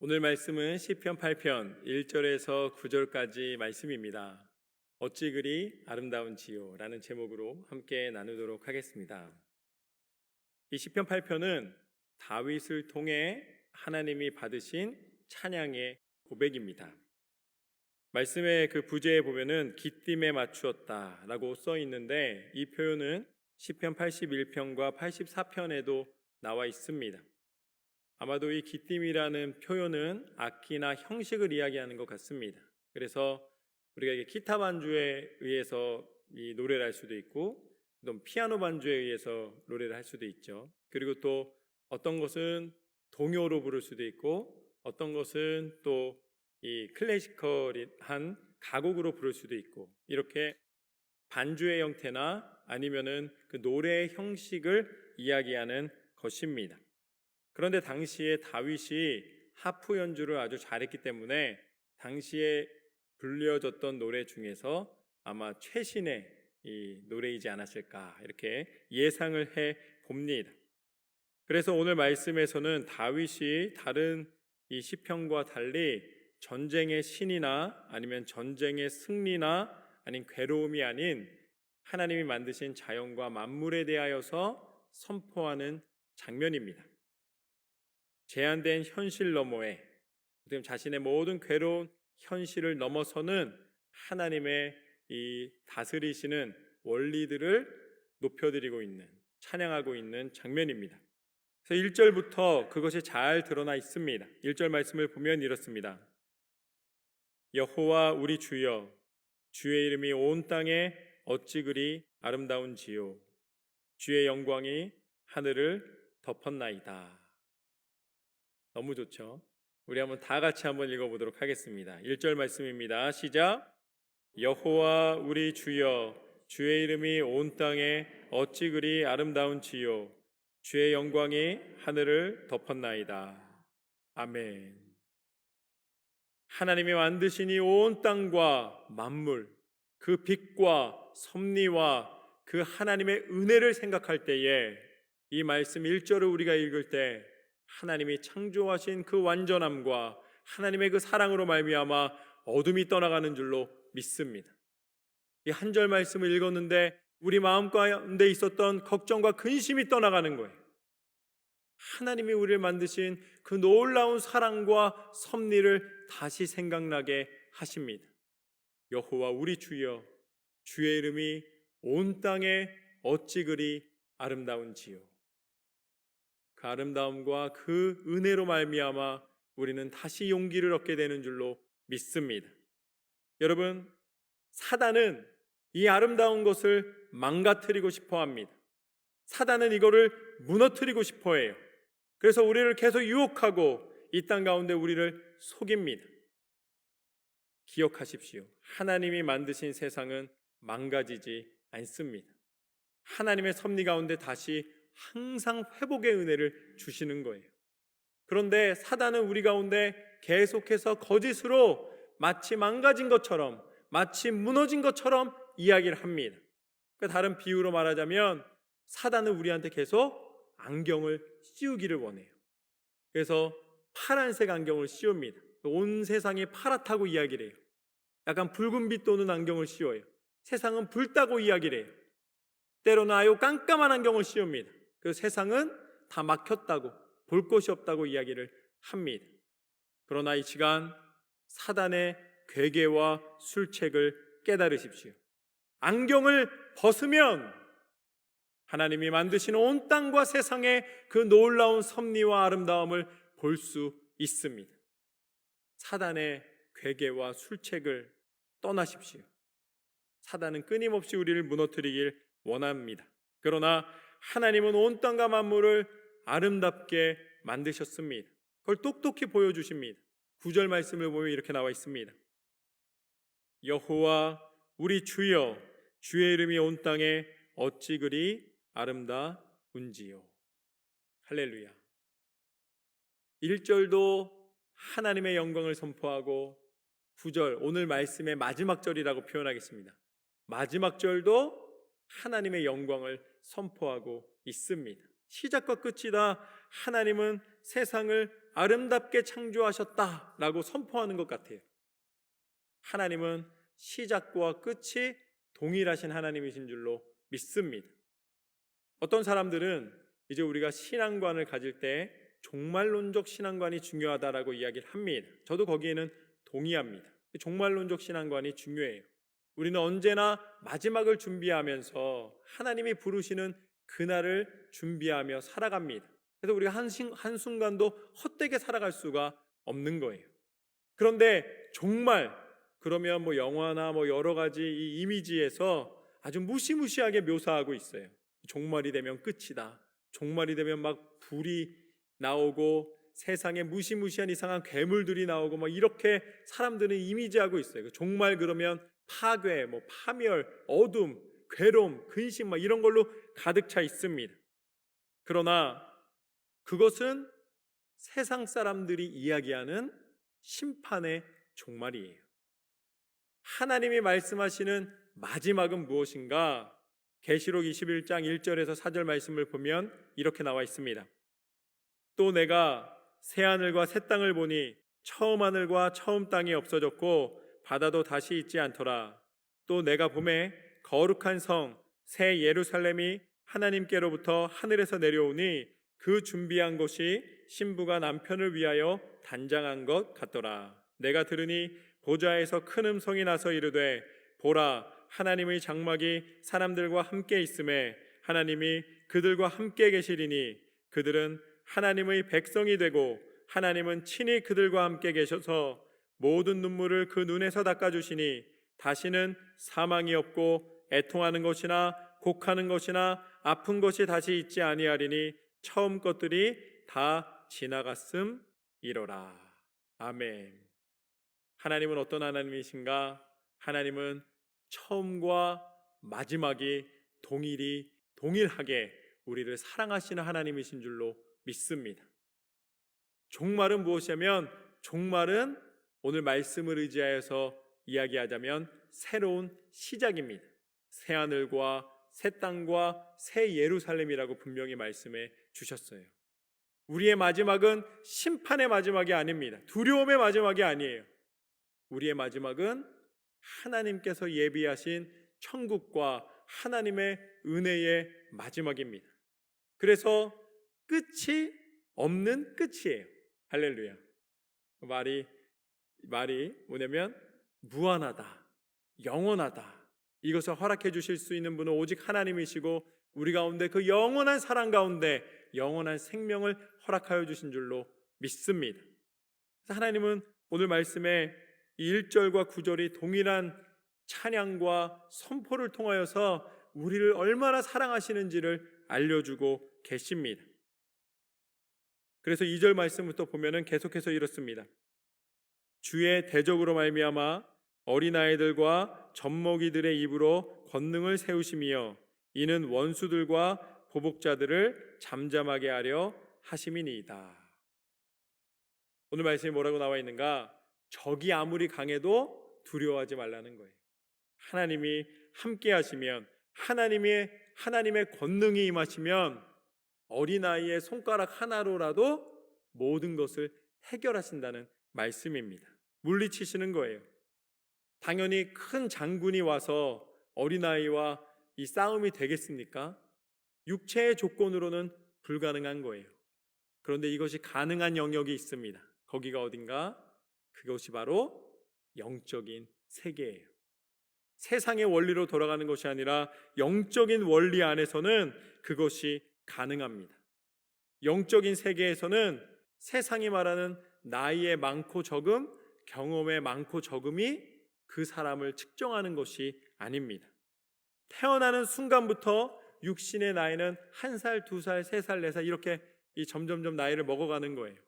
오늘 말씀은 시편 8편 1절에서 9절까지 말씀입니다. 어찌 그리 아름다운지요 라는 제목으로 함께 나누도록 하겠습니다. 이 시편 8편은 다윗을 통해 하나님이 받으신 찬양의 고백입니다. 말씀의 그 부제에 보면은 기쁨에 맞추었다 라고 써 있는데, 이 표현은 시편 81편과 84편에도 나와 있습니다. 아마도 이 기쁨이라는 표현은 악기나 형식을 이야기하는 것 같습니다. 그래서 우리가 이게 기타 반주에 의해서 이 노래를 할 수도 있고, 또 피아노 반주에 의해서 노래를 할 수도 있죠. 그리고 또 어떤 것은 동요로 부를 수도 있고, 어떤 것은 또 이 클래시컬한 가곡으로 부를 수도 있고, 이렇게 반주의 형태나 아니면은 그 노래의 형식을 이야기하는 것입니다. 그런데 당시에 다윗이 하프 연주를 아주 잘했기 때문에 당시에 불려졌던 노래 중에서 아마 최신의 이 노래이지 않았을까, 이렇게 예상을 해 봅니다. 그래서 오늘 말씀에서는 다윗이 다른 이 시편과 달리 전쟁의 신이나 아니면 전쟁의 승리나 아닌 괴로움이 아닌 하나님이 만드신 자연과 만물에 대하여서 선포하는 장면입니다. 제한된 현실 너머에 자신의 모든 괴로운 현실을 넘어서는 하나님의 이 다스리시는 원리들을 높여드리고 있는, 찬양하고 있는 장면입니다. 그래서 1절부터 그것이 잘 드러나 있습니다. 1절 말씀을 보면 이렇습니다. 여호와 우리 주여, 주의 이름이 온 땅에 어찌 그리 아름다운지요, 주의 영광이 하늘을 덮었나이다. 너무 좋죠? 우리 한번 다 같이 한번 읽어보도록 하겠습니다. 1절 말씀입니다. 시작. 여호와 우리 주여, 주의 이름이 온 땅에 어찌 그리 아름다운지요, 주의 영광이 하늘을 덮었나이다. 아멘. 하나님이 만드신 이 온 땅과 만물, 그 빛과 섭리와 그 하나님의 은혜를 생각할 때에 이 말씀 1절을 우리가 읽을 때 하나님이 창조하신 그 완전함과 하나님의 그 사랑으로 말미암아 어둠이 떠나가는 줄로 믿습니다. 이 한 절 말씀을 읽었는데 우리 마음 가운데 있었던 걱정과 근심이 떠나가는 거예요. 하나님이 우리를 만드신 그 놀라운 사랑과 섭리를 다시 생각나게 하십니다. 여호와 우리 주여, 주의 이름이 온 땅에 어찌 그리 아름다운지요. 그 아름다움과 그 은혜로 말미암아 우리는 다시 용기를 얻게 되는 줄로 믿습니다. 여러분, 사단은 이 아름다운 것을 망가뜨리고 싶어 합니다. 사단은 이거를 무너뜨리고 싶어 해요. 그래서 우리를 계속 유혹하고 이 땅 가운데 우리를 속입니다. 기억하십시오. 하나님이 만드신 세상은 망가지지 않습니다. 하나님의 섭리 가운데 다시 항상 회복의 은혜를 주시는 거예요. 그런데 사단은 우리 가운데 계속해서 거짓으로 마치 망가진 것처럼, 마치 무너진 것처럼 이야기를 합니다. 다른 비유로 말하자면 사단은 우리한테 계속 안경을 씌우기를 원해요. 그래서 파란색 안경을 씌웁니다. 온 세상이 파랗다고 이야기를 해요. 약간 붉은 빛 도는 안경을 씌워요. 세상은 붉다고 이야기를 해요. 때로는 아유 깜깜한 안경을 씌웁니다. 그래서 세상은 다 막혔다고, 볼 것이 없다고 이야기를 합니다. 그러나 이 시간 사단의 괴계와 술책을 깨달으십시오. 안경을 벗으면 하나님이 만드신 온 땅과 세상의 그 놀라운 섭리와 아름다움을 볼 수 있습니다. 사단의 괴계와 술책을 떠나십시오. 사단은 끊임없이 우리를 무너뜨리길 원합니다. 그러나 하나님은 온 땅과 만물을 아름답게 만드셨습니다. 그걸 똑똑히 보여주십니다. 9절 말씀을 보면 이렇게 나와 있습니다. 여호와 우리 주여, 주의 이름이 온 땅에 어찌 그리 아름다운지요. 할렐루야. 1절도 하나님의 영광을 선포하고 9절, 오늘 말씀의 마지막 절이라고 표현하겠습니다. 마지막 절도 하나님의 영광을 선포하고 있습니다. 시작과 끝이 다 하나님은 세상을 아름답게 창조하셨다라고 선포하는 것 같아요. 하나님은 시작과 끝이 동일하신 하나님이신 줄로 믿습니다. 어떤 사람들은 이제 우리가 신앙관을 가질 때 종말론적 신앙관이 중요하다라고 이야기를 합니다. 저도 거기에는 동의합니다. 종말론적 신앙관이 중요해요. 우리는 언제나 마지막을 준비하면서 하나님이 부르시는 그날을 준비하며 살아갑니다. 그래서 우리가 한순간도 헛되게 살아갈 수가 없는 거예요. 그런데 종말, 그러면 영화나 여러 가지 이 이미지에서 아주 무시무시하게 묘사하고 있어요. 종말이 되면 끝이다. 종말이 되면 막 불이 나오고 세상에 무시무시한 이상한 괴물들이 나오고 이렇게 사람들은 이미지하고 있어요. 종말 그러면 파괴, 파멸, 어둠, 괴로움, 근심 이런 걸로 가득 차 있습니다. 그러나 그것은 세상 사람들이 이야기하는 심판의 종말이에요. 하나님이 말씀하시는 마지막은 무엇인가? 계시록 21장 1절에서 4절 말씀을 보면 이렇게 나와 있습니다. 또 내가 새하늘과 새 땅을 보니 처음 하늘과 처음 땅이 없어졌고 바다도 다시 있지 않더라. 또 내가 보매 거룩한 성 새 예루살렘이 하나님께로부터 하늘에서 내려오니 그 준비한 것이 신부가 남편을 위하여 단장한 것 같더라. 내가 들으니 보좌에서 큰 음성이 나서 이르되 보라 하나님의 장막이 사람들과 함께 있음에 하나님이 그들과 함께 계시리니 그들은 하나님의 백성이 되고 하나님은 친히 그들과 함께 계셔서 모든 눈물을 그 눈에서 닦아주시니 다시는 사망이 없고 애통하는 것이나 곡하는 것이나 아픈 것이 다시 있지 아니하리니 처음 것들이 다 지나갔음이로라. 아멘. 하나님은 어떤 하나님이신가? 하나님은 처음과 마지막이 동일하게 우리를 사랑하시는 하나님이신 줄로 믿습니다. 종말은 무엇이냐면 종말은 오늘 말씀을 의지하여서 이야기하자면 새로운 시작입니다. 새 하늘과 새 땅과 새 예루살렘이라고 분명히 말씀해 주셨어요. 우리의 마지막은 심판의 마지막이 아닙니다. 두려움의 마지막이 아니에요. 우리의 마지막은 하나님께서 예비하신 천국과 하나님의 은혜의 마지막입니다. 그래서 끝이 없는 끝이에요. 할렐루야. 말이 뭐냐면 무한하다, 영원하다. 이것을 허락해 주실 수 있는 분은 오직 하나님이시고 우리 가운데 그 영원한 사랑 가운데 영원한 생명을 허락하여 주신 줄로 믿습니다. 그래서 하나님은 오늘 말씀에 1절과 9절이 동일한 찬양과 선포를 통하여서 우리를 얼마나 사랑하시는지를 알려주고 계십니다. 그래서 2절 말씀부터 보면은 계속해서 이렇습니다. 주의 대적으로 말미암아 어린아이들과 젖먹이들의 입으로 권능을 세우시며 이는 원수들과 보복자들을 잠잠하게 하려 하심이니이다. 오늘 말씀이 뭐라고 나와 있는가? 적이 아무리 강해도 두려워하지 말라는 거예요. 하나님이 함께 하시면 하나님의 권능이 임하시면 어린아이의 손가락 하나로라도 모든 것을 해결하신다는 말씀입니다. 물리치시는 거예요. 당연히 큰 장군이 와서 어린아이와 이 싸움이 되겠습니까? 육체의 조건으로는 불가능한 거예요. 그런데 이것이 가능한 영역이 있습니다. 거기가 어딘가? 그것이 바로 영적인 세계예요. 세상의 원리로 돌아가는 것이 아니라 영적인 원리 안에서는 그것이 가능합니다. 영적인 세계에서는 세상이 말하는 나이의 많고 적음, 경험의 많고 적음이 그 사람을 측정하는 것이 아닙니다. 태어나는 순간부터 육신의 나이는 1살, 2살, 3살, 4살 이렇게 점점점 나이를 먹어가는 거예요.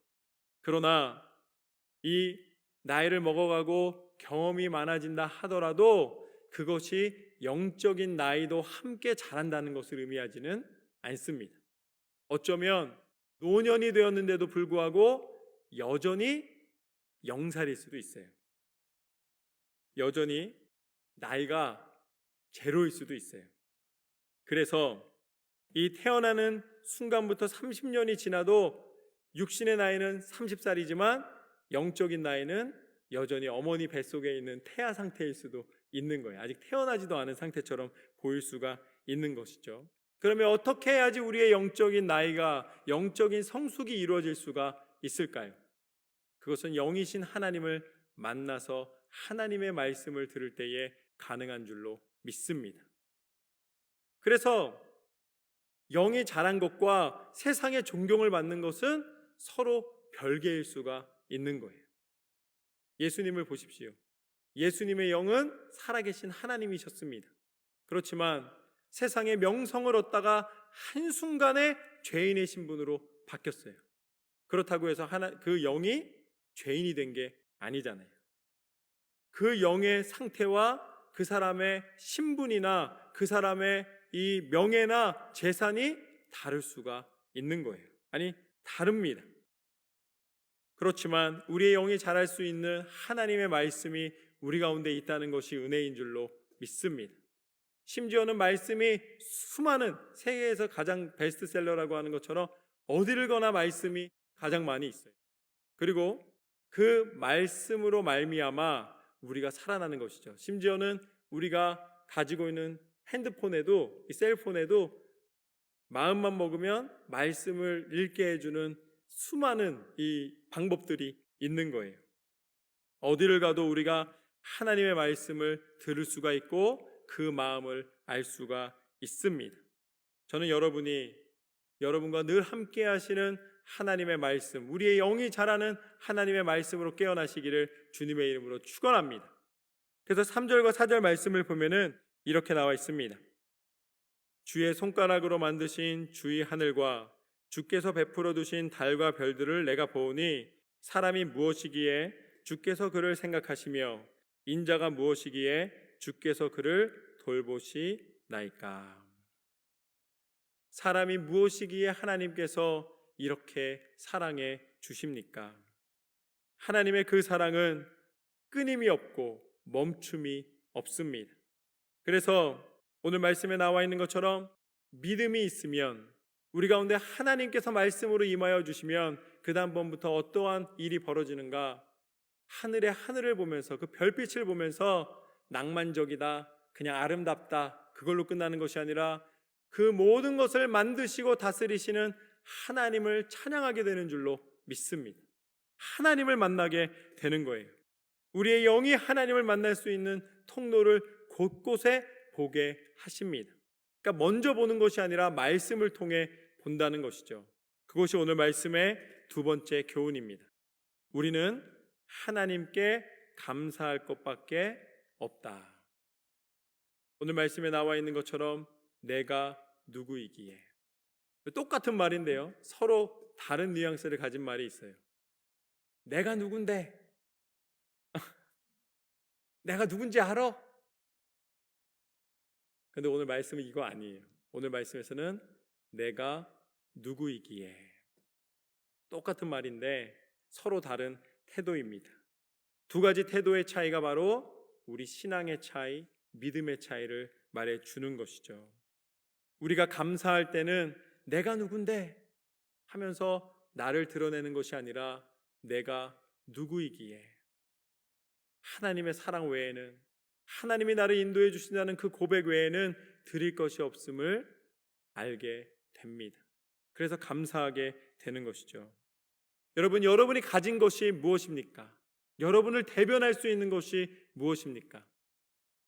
그러나 이 나이를 먹어가고 경험이 많아진다 하더라도 그것이 영적인 나이도 함께 자란다는 것을 의미하지는 않습니다. 어쩌면 노년이 되었는데도 불구하고 여전히 0살일 수도 있어요. 여전히 나이가 제로일 수도 있어요. 그래서 이 태어나는 순간부터 30년이 지나도 육신의 나이는 30살이지만 영적인 나이는 여전히 어머니 뱃속에 있는 태아 상태일 수도 있는 거예요. 아직 태어나지도 않은 상태처럼 보일 수가 있는 것이죠. 그러면 어떻게 해야지 우리의 영적인 나이가, 영적인 성숙이 이루어질 수가 있을까요? 그것은 영이신 하나님을 만나서 하나님의 말씀을 들을 때에 가능한 줄로 믿습니다. 그래서 영이 자란 것과 세상의 존경을 받는 것은 서로 별개일 수가 있는 거예요. 예수님을 보십시오. 예수님의 영은 살아계신 하나님이셨습니다. 그렇지만 세상의 명성을 얻다가 한순간에 죄인의 신분으로 바뀌었어요. 그렇다고 해서 그 영이 죄인이 된 게 아니잖아요. 그 영의 상태와 그 사람의 신분이나 그 사람의 이 명예나 재산이 다를 수가 있는 거예요. 아니, 다릅니다. 그렇지만 우리의 영이 자랄 수 있는 하나님의 말씀이 우리 가운데 있다는 것이 은혜인 줄로 믿습니다. 심지어는 말씀이 수많은, 세계에서 가장 베스트셀러라고 하는 것처럼 어디를 거나 말씀이 가장 많이 있어요. 그리고 그 말씀으로 말미암아 우리가 살아나는 것이죠. 심지어는 우리가 가지고 있는 핸드폰에도, 이 셀폰에도 마음만 먹으면 말씀을 읽게 해주는 수많은 이 방법들이 있는 거예요. 어디를 가도 우리가 하나님의 말씀을 들을 수가 있고 그 마음을 알 수가 있습니다. 저는 여러분과 늘 함께 하시는 하나님의 말씀, 우리의 영이 자라는 하나님의 말씀으로 깨어나시기를 주님의 이름으로 축원합니다. 그래서 3절과 4절 말씀을 보면은 이렇게 나와 있습니다. 주의 손가락으로 만드신 주의 하늘과 주께서 베풀어 두신 달과 별들을 내가 보오니 사람이 무엇이기에 주께서 그를 생각하시며 인자가 무엇이기에 주께서 그를 돌보시나이까. 사람이 무엇이기에 하나님께서 이렇게 사랑해 주십니까? 하나님의 그 사랑은 끊임이 없고 멈춤이 없습니다. 그래서 오늘 말씀에 나와 있는 것처럼 믿음이 있으면, 우리 가운데 하나님께서 말씀으로 임하여 주시면 그 다음번부터 어떠한 일이 벌어지는가? 하늘의 하늘을 보면서, 그 별빛을 보면서 낭만적이다, 그냥 아름답다, 그걸로 끝나는 것이 아니라 그 모든 것을 만드시고 다스리시는 하나님을 찬양하게 되는 줄로 믿습니다. 하나님을 만나게 되는 거예요. 우리의 영이 하나님을 만날 수 있는 통로를 곳곳에 보게 하십니다. 그러니까 먼저 보는 것이 아니라 말씀을 통해 본다는 것이죠. 그것이 오늘 말씀의 두 번째 교훈입니다. 우리는 하나님께 감사할 것밖에 없다. 오늘 말씀에 나와 있는 것처럼 내가 누구이기에, 똑같은 말인데요, 서로 다른 뉘앙스를 가진 말이 있어요. 내가 누군데? 내가 누군지 알아? 근데 오늘 말씀은 이거 아니에요. 오늘 말씀에서는 내가 누구이기에, 똑같은 말인데 서로 다른 태도입니다. 두 가지 태도의 차이가 바로 우리 신앙의 차이, 믿음의 차이를 말해 주는 것이죠. 우리가 감사할 때는 내가 누군데 하면서 나를 드러내는 것이 아니라 내가 누구이기에, 하나님의 사랑 외에는, 하나님이 나를 인도해 주신다는 그 고백 외에는 드릴 것이 없음을 알게 됩니다. 그래서 감사하게 되는 것이죠. 여러분이 가진 것이 무엇입니까? 여러분을 대변할 수 있는 것이 무엇입니까?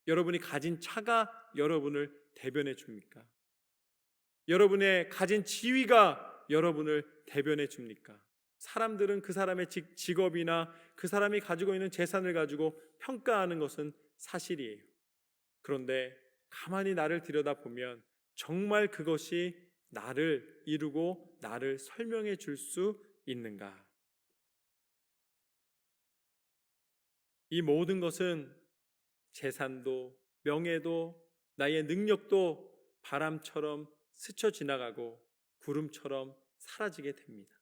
여러분이 가진 차가 여러분을 대변해 줍니까? 여러분의 가진 지위가 여러분을 대변해 줍니까? 사람들은 그 사람의 직업이나 그 사람이 가지고 있는 재산을 가지고 평가하는 것은 사실이에요. 그런데 가만히 나를 들여다보면 정말 그것이 나를 이루고 나를 설명해 줄 수 있는가? 이 모든 것은 재산도 명예도 나의 능력도 바람처럼 스쳐 지나가고 구름처럼 사라지게 됩니다.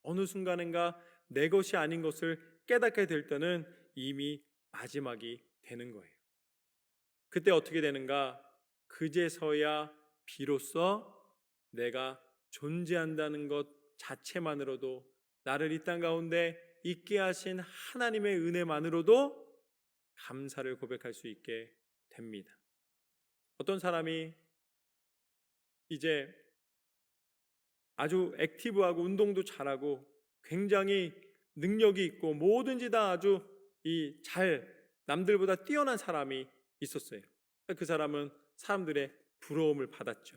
어느 순간인가 내 것이 아닌 것을 깨닫게 될 때는 이미 마지막이 되는 거예요. 그때 어떻게 되는가? 그제서야 비로소 내가 존재한다는 것 자체만으로도 나를 이 땅 가운데 있게 하신 하나님의 은혜만으로도 감사를 고백할 수 있게 됩니다. 어떤 사람이 이제 아주 액티브하고 운동도 잘하고 굉장히 능력이 있고 뭐든지 다 아주 남들보다 뛰어난 사람이 있었어요. 그 사람은 사람들의 부러움을 받았죠.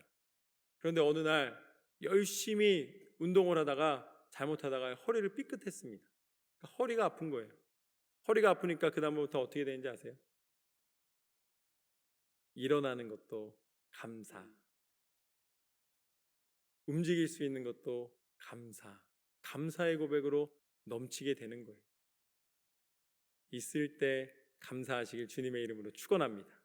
그런데 어느 날 열심히 운동을 하다가 잘못하다가 허리를 삐끗했습니다. 그러니까 허리가 아픈 거예요. 허리가 아프니까 그 다음부터 어떻게 되는지 아세요? 일어나는 것도 감사, 움직일 수 있는 것도 감사의 고백으로 넘치게 되는 거예요. 있을 때 감사하시길 주님의 이름으로 축원합니다.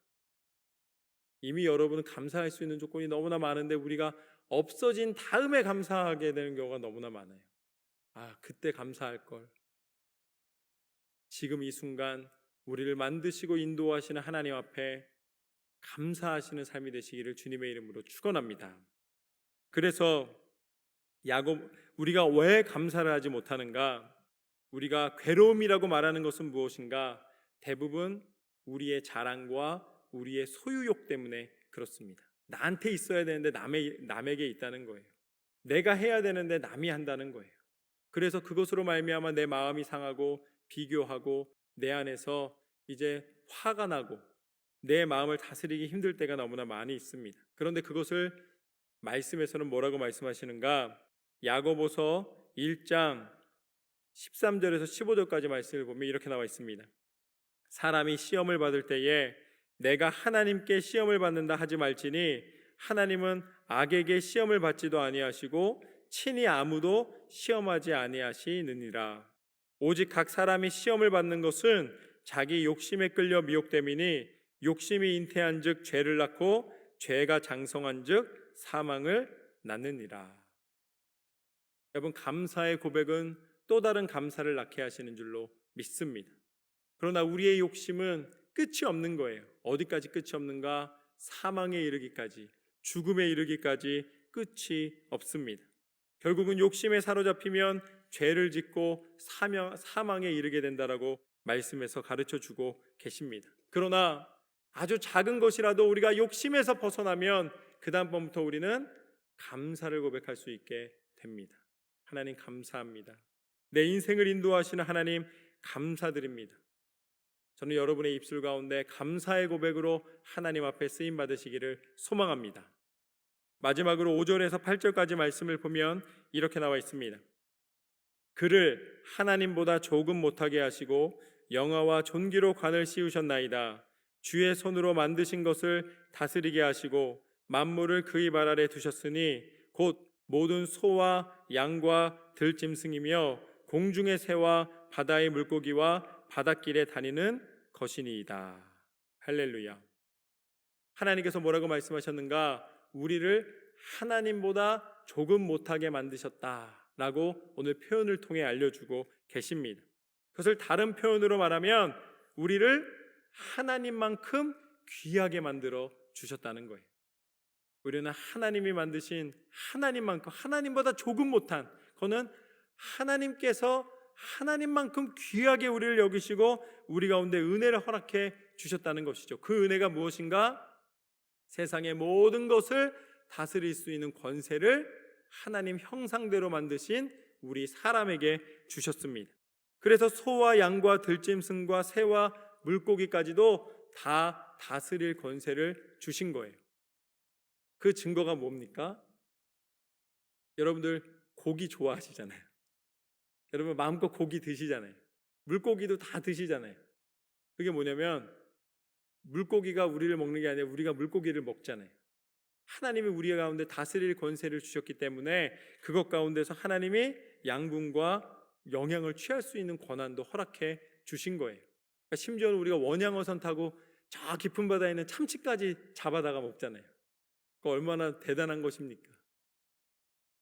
이미 여러분은 감사할 수 있는 조건이 너무나 많은데 우리가 없어진 다음에 감사하게 되는 경우가 너무나 많아요. 그때 감사할 걸. 지금 이 순간 우리를 만드시고 인도하시는 하나님 앞에 감사하시는 삶이 되시기를 주님의 이름으로 축원합니다. 그래서 우리가 왜 감사를 하지 못하는가? 우리가 괴로움이라고 말하는 것은 무엇인가? 대부분 우리의 자랑과 우리의 소유욕 때문에 그렇습니다. 나한테 있어야 되는데 남에게 있다는 거예요. 내가 해야 되는데 남이 한다는 거예요. 그래서 그것으로 말미암아 내 마음이 상하고 비교하고 내 안에서 이제 화가 나고 내 마음을 다스리기 힘들 때가 너무나 많이 있습니다. 그런데 그것을 말씀에서는 뭐라고 말씀하시는가? 야고보서 1장 13절에서 15절까지 말씀을 보면 이렇게 나와 있습니다. 사람이 시험을 받을 때에 내가 하나님께 시험을 받는다 하지 말지니 하나님은 악에게 시험을 받지도 아니하시고 친히 아무도 시험하지 아니하시느니라. 오직 각 사람이 시험을 받는 것은 자기 욕심에 끌려 미혹됨이니 욕심이 잉태한즉 죄를 낳고 죄가 장성한즉 사망을 낳느니라. 여러분, 감사의 고백은 또 다른 감사를 낳게 하시는 줄로 믿습니다. 그러나 우리의 욕심은 끝이 없는 거예요. 어디까지 끝이 없는가? 사망에 이르기까지, 죽음에 이르기까지 끝이 없습니다. 결국은 욕심에 사로잡히면 죄를 짓고 사망에 이르게 된다라고 말씀에서 가르쳐주고 계십니다. 그러나 아주 작은 것이라도 우리가 욕심에서 벗어나면 그 다음부터 우리는 감사를 고백할 수 있게 됩니다. 하나님 감사합니다. 내 인생을 인도하시는 하나님 감사드립니다. 저는 여러분의 입술 가운데 감사의 고백으로 하나님 앞에 쓰임 받으시기를 소망합니다. 마지막으로 5절에서 8절까지 말씀을 보면 이렇게 나와 있습니다. 그를 하나님보다 조금 못하게 하시고 영화와 존귀로 관을 씌우셨나이다. 주의 손으로 만드신 것을 다스리게 하시고 만물을 그의 발 아래 두셨으니 곧 모든 소와 양과 들짐승이며 공중의 새와 바다의 물고기와 바닷길에 다니는 것이니이다. 할렐루야. 하나님께서 뭐라고 말씀하셨는가? 우리를 하나님보다 조금 못하게 만드셨다라고 오늘 표현을 통해 알려주고 계십니다. 그것을 다른 표현으로 말하면 우리를 하나님만큼 귀하게 만들어 주셨다는 거예요. 우리는 하나님이 만드신 하나님만큼, 하나님보다 조금 못한, 그거는 하나님께서 하나님만큼 귀하게 우리를 여기시고 우리 가운데 은혜를 허락해 주셨다는 것이죠. 그 은혜가 무엇인가? 세상의 모든 것을 다스릴 수 있는 권세를 하나님 형상대로 만드신 우리 사람에게 주셨습니다. 그래서 소와 양과 들짐승과 새와 물고기까지도 다 다스릴 권세를 주신 거예요. 그 증거가 뭡니까? 여러분들 고기 좋아하시잖아요. 여러분 마음껏 고기 드시잖아요. 물고기도 다 드시잖아요. 그게 뭐냐면 물고기가 우리를 먹는 게 아니라 우리가 물고기를 먹잖아요. 하나님이 우리 가운데 다스릴 권세를 주셨기 때문에 그것 가운데서 하나님이 양분과 영향을 취할 수 있는 권한도 허락해 주신 거예요. 그러니까 심지어는 우리가 원양어선 타고 저 깊은 바다에 있는 참치까지 잡아다가 먹잖아요. 그 얼마나 대단한 것입니까?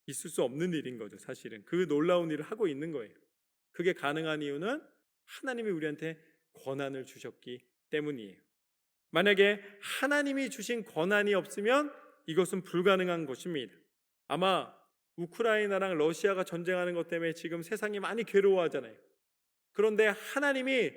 있을 수 없는 일인 거죠. 사실은 그 놀라운 일을 하고 있는 거예요. 그게 가능한 이유는 하나님이 우리한테 권한을 주셨기 때문이에요. 만약에 하나님이 주신 권한이 없으면 이것은 불가능한 것입니다. 아마 우크라이나랑 러시아가 전쟁하는 것 때문에 지금 세상이 많이 괴로워하잖아요. 그런데 하나님이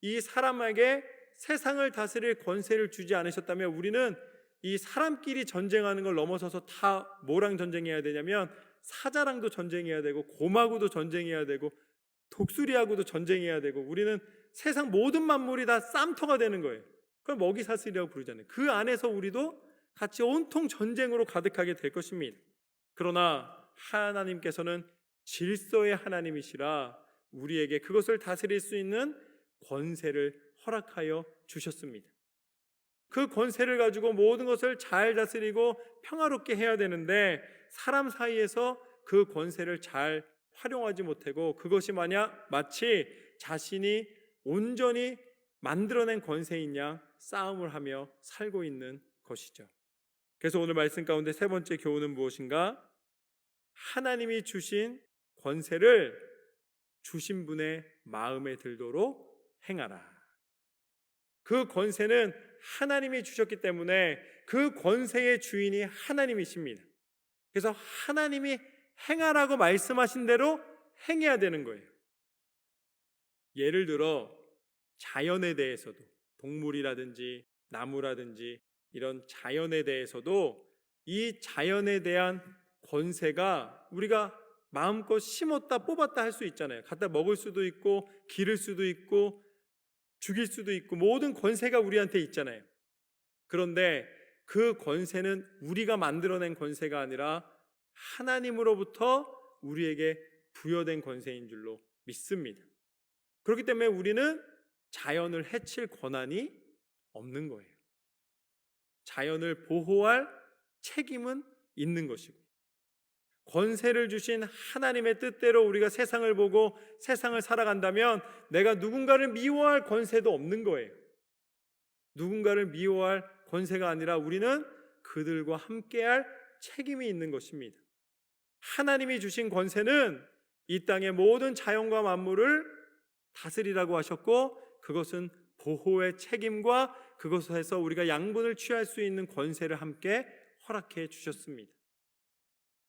이 사람에게 세상을 다스릴 권세를 주지 않으셨다면 우리는 이 사람끼리 전쟁하는 걸 넘어서서 다 뭐랑 전쟁해야 되냐면 사자랑도 전쟁해야 되고 곰하고도 전쟁해야 되고 독수리하고도 전쟁해야 되고 우리는 세상 모든 만물이 다 쌈터가 되는 거예요. 그걸 먹이사슬이라고 부르잖아요. 그 안에서 우리도 같이 온통 전쟁으로 가득하게 될 것입니다. 그러나 하나님께서는 질서의 하나님이시라 우리에게 그것을 다스릴 수 있는 권세를 허락하여 주셨습니다. 그 권세를 가지고 모든 것을 잘 다스리고 평화롭게 해야 되는데 사람 사이에서 그 권세를 잘 활용하지 못하고 그것이 마치 자신이 온전히 만들어낸 권세인 양 싸움을 하며 살고 있는 것이죠. 그래서 오늘 말씀 가운데 세 번째 교훈은 무엇인가? 하나님이 주신 권세를 주신 분의 마음에 들도록 행하라. 그 권세는 하나님이 주셨기 때문에 그 권세의 주인이 하나님이십니다. 그래서 하나님이 행하라고 말씀하신 대로 행해야 되는 거예요. 예를 들어 자연에 대해서도 동물이라든지 나무라든지 이런 자연에 대해서도 이 자연에 대한 권세가 우리가 마음껏 심었다 뽑았다 할 수 있잖아요. 갖다 먹을 수도 있고 기를 수도 있고 죽일 수도 있고 모든 권세가 우리한테 있잖아요. 그런데 그 권세는 우리가 만들어낸 권세가 아니라 하나님으로부터 우리에게 부여된 권세인 줄로 믿습니다. 그렇기 때문에 우리는 자연을 해칠 권한이 없는 거예요. 자연을 보호할 책임은 있는 것이고 권세를 주신 하나님의 뜻대로 우리가 세상을 보고 세상을 살아간다면 내가 누군가를 미워할 권세도 없는 거예요. 누군가를 미워할 권세가 아니라 우리는 그들과 함께할 책임이 있는 것입니다. 하나님이 주신 권세는 이 땅의 모든 자연과 만물을 다스리라고 하셨고 그것은 보호의 책임과 그것에서 우리가 양분을 취할 수 있는 권세를 함께 허락해 주셨습니다.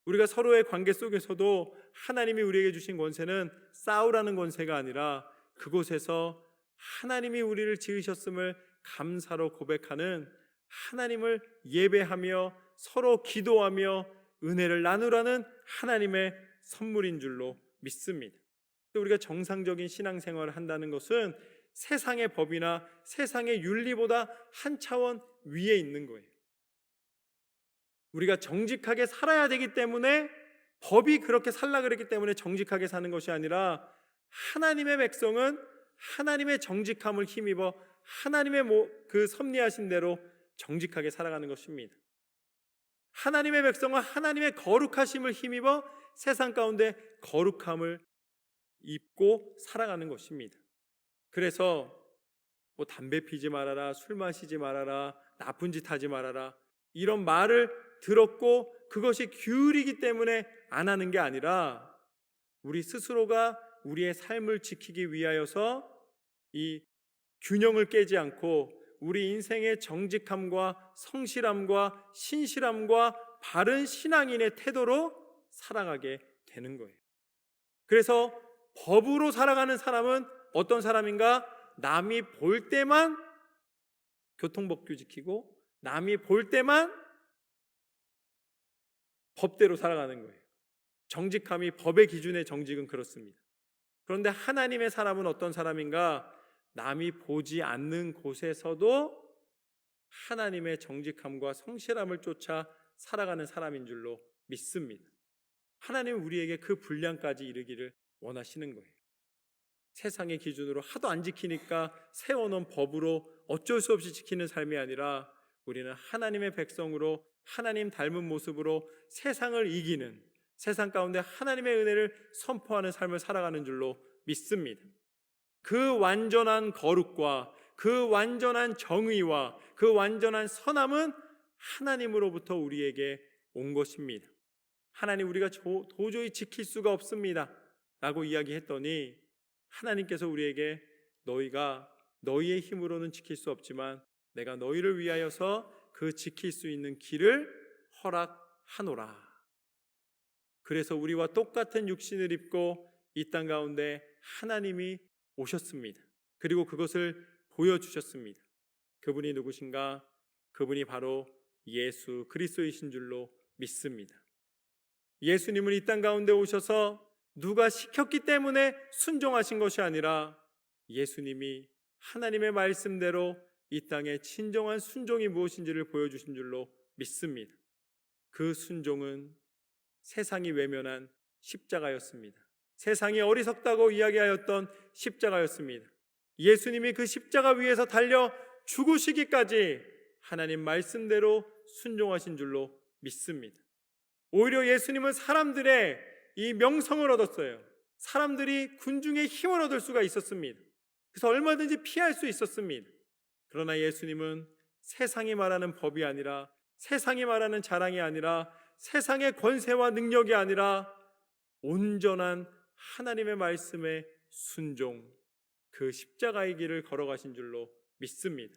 우리가 서로의 관계 속에서도 하나님이 우리에게 주신 권세는 싸우라는 권세가 아니라 그곳에서 하나님이 우리를 지으셨음을 감사로 고백하는 하나님을 예배하며 서로 기도하며 은혜를 나누라는 하나님의 선물인 줄로 믿습니다. 우리가 정상적인 신앙생활을 한다는 것은 세상의 법이나 세상의 윤리보다 한 차원 위에 있는 거예요. 우리가 정직하게 살아야 되기 때문에 법이 그렇게 살라 그랬기 때문에 정직하게 사는 것이 아니라 하나님의 백성은 하나님의 정직함을 힘입어 하나님의 그 섭리하신 대로 정직하게 살아가는 것입니다. 하나님의 백성은 하나님의 거룩하심을 힘입어 세상 가운데 거룩함을 입고 살아가는 것입니다. 그래서 담배 피지 말아라, 술 마시지 말아라, 나쁜 짓 하지 말아라 이런 말을 들었고 그것이 규율이기 때문에 안 하는 게 아니라 우리 스스로가 우리의 삶을 지키기 위하여서 이 균형을 깨지 않고 우리 인생의 정직함과 성실함과 신실함과 바른 신앙인의 태도로 살아가게 되는 거예요. 그래서 법으로 살아가는 사람은 어떤 사람인가? 남이 볼 때만 교통법규 지키고 남이 볼 때만 법대로 살아가는 거예요. 정직함이 법의 기준의 정직은 그렇습니다. 그런데 하나님의 사람은 어떤 사람인가? 남이 보지 않는 곳에서도 하나님의 정직함과 성실함을 쫓아 살아가는 사람인 줄로 믿습니다. 하나님은 우리에게 그 분량까지 이르기를 원하시는 거예요. 세상의 기준으로 하도 안 지키니까 세워놓은 법으로 어쩔 수 없이 지키는 삶이 아니라 우리는 하나님의 백성으로 하나님 닮은 모습으로 세상을 이기는 세상 가운데 하나님의 은혜를 선포하는 삶을 살아가는 줄로 믿습니다. 그 완전한 거룩과 그 완전한 정의와 그 완전한 선함은 하나님으로부터 우리에게 온 것입니다. 하나님 우리가 도저히 지킬 수가 없습니다 라고 이야기했더니 하나님께서 우리에게 너희가 너희의 힘으로는 지킬 수 없지만 내가 너희를 위하여서 그 지킬 수 있는 길을 허락하노라. 그래서 우리와 똑같은 육신을 입고 이 땅 가운데 하나님이 오셨습니다. 그리고 그것을 보여주셨습니다. 그분이 누구신가? 그분이 바로 예수 그리스도이신 줄로 믿습니다. 예수님은 이 땅 가운데 오셔서 누가 시켰기 때문에 순종하신 것이 아니라 예수님이 하나님의 말씀대로 이 땅에 진정한 순종이 무엇인지를 보여주신 줄로 믿습니다. 그 순종은 세상이 외면한 십자가였습니다. 세상이 어리석다고 이야기하였던 십자가였습니다. 예수님이 그 십자가 위에서 달려 죽으시기까지 하나님 말씀대로 순종하신 줄로 믿습니다. 오히려 예수님은 사람들의 이 명성을 얻었어요. 사람들이 군중의 힘을 얻을 수가 있었습니다. 그래서 얼마든지 피할 수 있었습니다. 그러나 예수님은 세상이 말하는 법이 아니라, 세상이 말하는 자랑이 아니라, 세상의 권세와 능력이 아니라 온전한 하나님의 말씀에 순종, 그 십자가의 길을 걸어가신 줄로 믿습니다.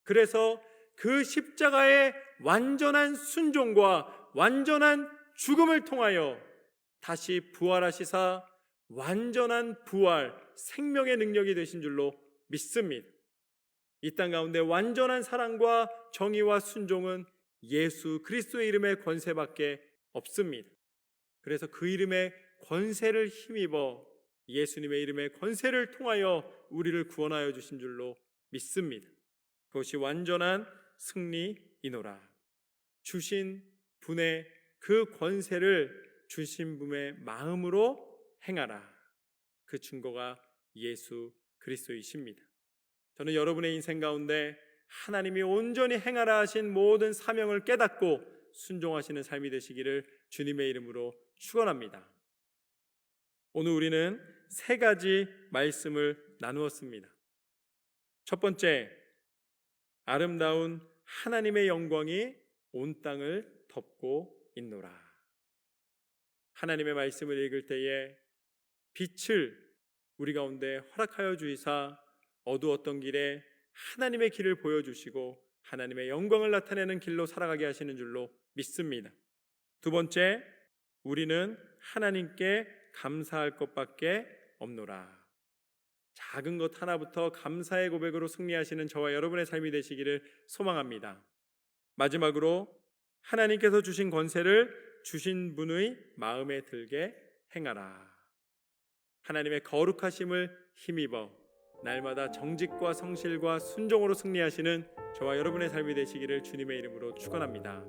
그래서 그 십자가의 완전한 순종과 완전한 죽음을 통하여 다시 부활하시사 완전한 부활, 생명의 능력이 되신 줄로 믿습니다. 이 땅 가운데 완전한 사랑과 정의와 순종은 예수 그리스도의 이름의 권세밖에 없습니다. 그래서 그 이름의 권세를 힘입어 예수님의 이름의 권세를 통하여 우리를 구원하여 주신 줄로 믿습니다. 그것이 완전한 승리이노라. 주신 분의 그 권세를 주신 분의 마음으로 행하라. 그 증거가 예수 그리스도이십니다. 저는 여러분의 인생 가운데 하나님이 온전히 행하라 하신 모든 사명을 깨닫고 순종하시는 삶이 되시기를 주님의 이름으로 축원합니다. 오늘 우리는 세 가지 말씀을 나누었습니다. 첫 번째, 아름다운 하나님의 영광이 온 땅을 덮고 있노라. 하나님의 말씀을 읽을 때에 빛을 우리 가운데 허락하여 주이사 어두웠던 길에 하나님의 길을 보여주시고 하나님의 영광을 나타내는 길로 살아가게 하시는 줄로 믿습니다. 두 번째, 우리는 하나님께 감사할 것밖에 없노라. 작은 것 하나부터 감사의 고백으로 승리하시는 저와 여러분의 삶이 되시기를 소망합니다. 마지막으로 하나님께서 주신 권세를 주신 분의 마음에 들게 행하라. 하나님의 거룩하심을 힘입어 날마다 정직과 성실과 순종으로 승리하시는 저와 여러분의 삶이 되시기를 주님의 이름으로 축원합니다.